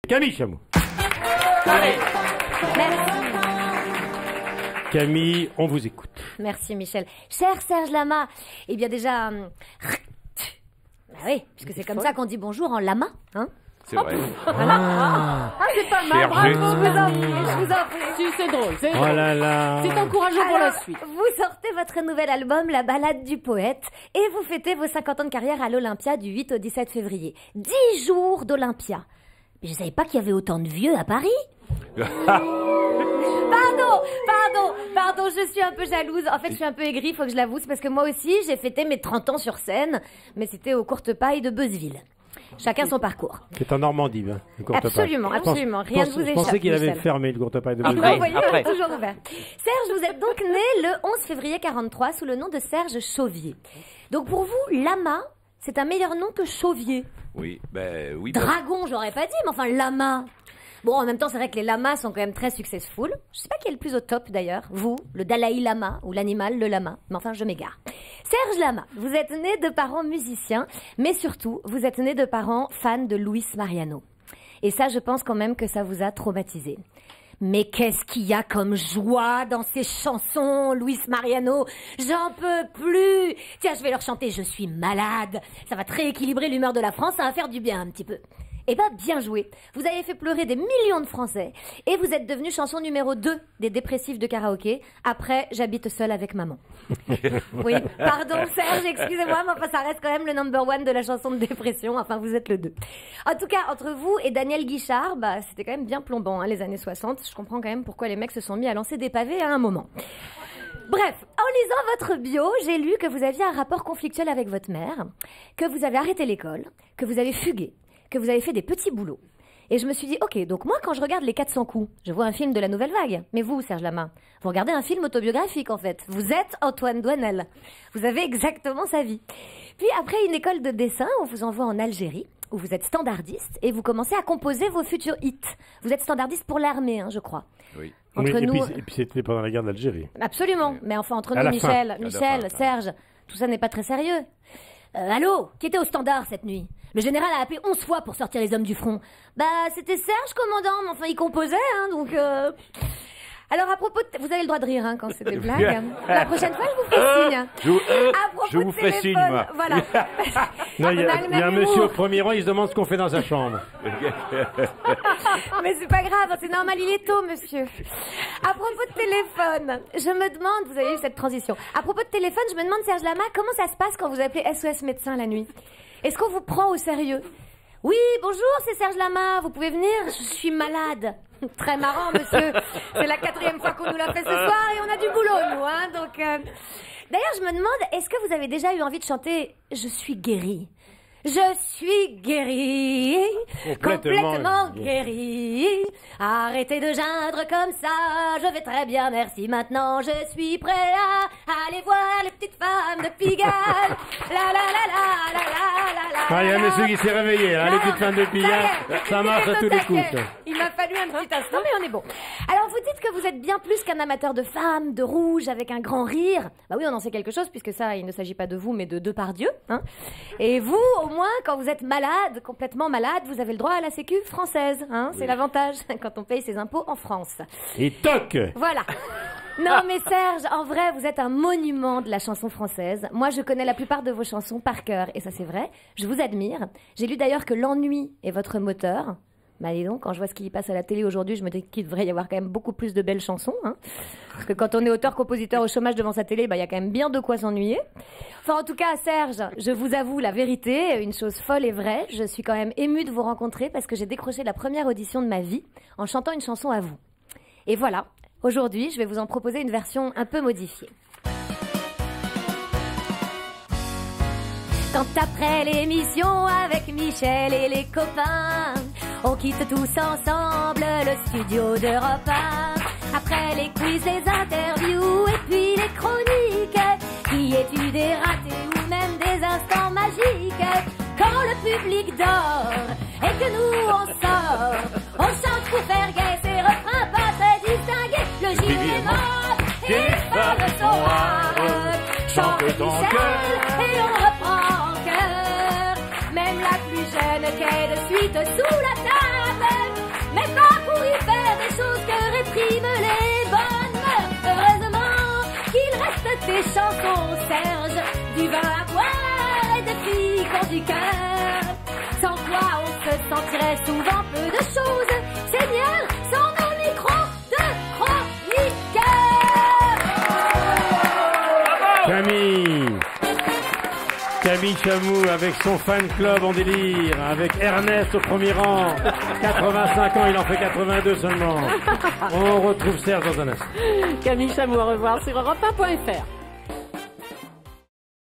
Camille Chamou. Allez. Merci. Camille, on vous écoute. Merci Michel. Cher Serge Lama, eh bien déjà... Bah oui, puisque c'est comme ça qu'on dit bonjour en lama, hein. C'est vrai. Ah, c'est pas mal, bravo, je vous en prie. Si, c'est drôle, c'est Oh drôle. là là. C'est encourageant pour la Alors, suite. vous sortez votre nouvel album, La Ballade du Poète, et vous fêtez vos 50 ans de carrière à l'Olympia du 8 au 17 février. 10 jours d'Olympia. Mais je savais pas qu'il y avait autant de vieux à Paris. Pardon, je suis un peu jalouse. En fait, je suis un peu aigrie, faut que je l'avoue. C'est parce que moi aussi, j'ai fêté mes 30 ans sur scène, mais c'était aux Courtes Pailles de Beuzeville. Chacun son parcours. C'est en Normandie, hein, le Courtepaille. Absolument, absolument. Rien ne vous échappe. Je pensais qu'il avait Michel. fermé le Courtepaille de Non, Beuzeville. vous voyez, après. on est toujours ouvert. Serge, vous êtes donc né le 11 février 43 sous le nom de Serge Chauvier. Donc pour vous, Lama, c'est un meilleur nom que Chauvier. Oui, oui. Dragon, j'aurais pas dit, mais enfin Lama. Bon, en même temps, c'est vrai que les lamas sont quand même très successful. Je sais pas qui est le plus au top d'ailleurs. Vous, le Dalai Lama ou l'animal, le lama. Mais enfin, je m'égare. Serge Lama, vous êtes né de parents musiciens, mais surtout, vous êtes né de parents fans de Luis Mariano. Et ça, je pense quand même que ça vous a traumatisé. Mais qu'est-ce qu'il y a comme joie dans ces chansons, Luis Mariano? J'en peux plus. Tiens, je vais leur chanter « Je suis malade ». Ça va très équilibrer l'humeur de la France, ça va faire du bien un petit peu. Eh ben, bien joué. Vous avez fait pleurer des millions de Français et vous êtes devenu chanson numéro 2 des dépressifs de karaoké après J'habite seule avec maman. Oui, pardon Serge, excusez-moi, mais enfin ça reste quand même le number 1 de la chanson de dépression. Enfin, vous êtes le 2. En tout cas, entre vous et Daniel Guichard, bah, c'était quand même bien plombant, hein, les années 60. Je comprends quand même pourquoi les mecs se sont mis à lancer des pavés à un moment. Bref, en lisant votre bio, j'ai lu que vous aviez un rapport conflictuel avec votre mère, que vous avez arrêté l'école, que vous avez fugué, que vous avez fait des petits boulots. Et je me suis dit, ok, donc moi, quand je regarde Les 400 coups, je vois un film de la Nouvelle Vague. Mais vous, Serge Lama, vous regardez un film autobiographique, en fait. Vous êtes Antoine Doinel. Vous avez exactement sa vie. Puis après une école de dessin, on vous envoie en Algérie, où vous êtes standardiste, et vous commencez à composer vos futurs hits. Vous êtes standardiste pour l'armée, hein, je crois. Oui. Entre Oui, nous... et puis c'était pendant la guerre d'Algérie. Absolument. Mais enfin, entre À nous, la fin. Michel, Serge, tout ça n'est pas très sérieux. Allô, qui était au standard cette nuit? Le général a appelé 11 fois pour sortir les hommes du front. Bah, c'était Serge, commandant, mais enfin, il composait, hein, donc... Alors, à propos de... Vous avez le droit de rire, hein, quand c'est des blagues. La prochaine fois, je vous ferai signe. À propos je vous de ferai signe, téléphone, moi. Voilà. Non, il y On a le un même monsieur humour. au premier rang, il se demande ce qu'on fait dans sa chambre. Mais c'est pas grave, c'est normal, il est tôt, monsieur. À propos de téléphone, je me demande, vous avez eu cette transition. À propos de téléphone, je me demande, Serge Lama, comment ça se passe quand vous appelez SOS médecin la nuit? Est-ce qu'on vous prend au sérieux? Oui, bonjour, c'est Serge Lama, vous pouvez venir? Je suis malade. Très marrant, monsieur. C'est la 4e fois qu'on nous l'a fait ce soir et on a du boulot, nous, hein, donc... D'ailleurs, je me demande, est-ce que vous avez déjà eu envie de chanter « Je suis guérie » ? Je suis guérie, complètement guérie. Arrêtez de geindre comme ça, je vais très bien, merci. Maintenant, je suis prêt à aller voir les petites femmes de Pigalle. La la la la la la la. Ah, il y a un monsieur qui s'est réveillé, hein, les petites femmes de Pigalle, ça marche à tous les coups. ça. Il m'a fallu un petit instant, mais on est bon. Alors, vous dites que vous êtes bien plus qu'un amateur de femmes, de rouge, avec un grand rire. Bah oui, on en sait quelque chose, puisque ça, il ne s'agit pas de vous, mais de Depardieu. Hein. Et vous, au moins, quand vous êtes malade, complètement malade, vous avez le droit à la sécu française. Hein. C'est l'avantage quand on paye ses impôts en France. Et toc. Voilà. Non mais Serge, en vrai, vous êtes un monument de la chanson française. Moi, je connais la plupart de vos chansons par cœur, et ça c'est vrai. Je vous admire. J'ai lu d'ailleurs que l'ennui est votre moteur. Bah dis donc, quand je vois ce qui passe à la télé aujourd'hui, je me dis qu'il devrait y avoir quand même beaucoup plus de belles chansons. Hein. Parce que quand on est auteur-compositeur au chômage devant sa télé, bah il y a quand même bien de quoi s'ennuyer. Enfin en tout cas, Serge, je vous avoue la vérité, une chose folle et vraie. Je suis quand même émue de vous rencontrer parce que j'ai décroché la première audition de ma vie en chantant une chanson à vous. Et voilà, aujourd'hui, je vais vous en proposer une version un peu modifiée. Quand après l'émission avec Michel et les copains, on quitte tous ensemble le studio d'Europe 1. Après les quiz, les interviews et puis les chroniques qui étudient des ratés ou même des instants magiques. Quand le public dort et que nous on sort, on chante pour faire gai ces refrains pas très distingués. Le gire est mort et les femmes sont rares. Chante ton cœur et on reprend en cœur. Même la plus jeune qui est de suite sous la table des chansons, Serge, du vin à boire et des filles qui ont du cœur. Sans toi, on se sentirait souvent peu de choses. Seigneur, sans nos micros de chroniqueurs. Camille Chamou avec son fan club en délire, avec Ernest au premier rang, 85 ans, il en fait 82 seulement. On retrouve Serge dans un instant. Camille Chamou, au revoir sur Europe 1.fr.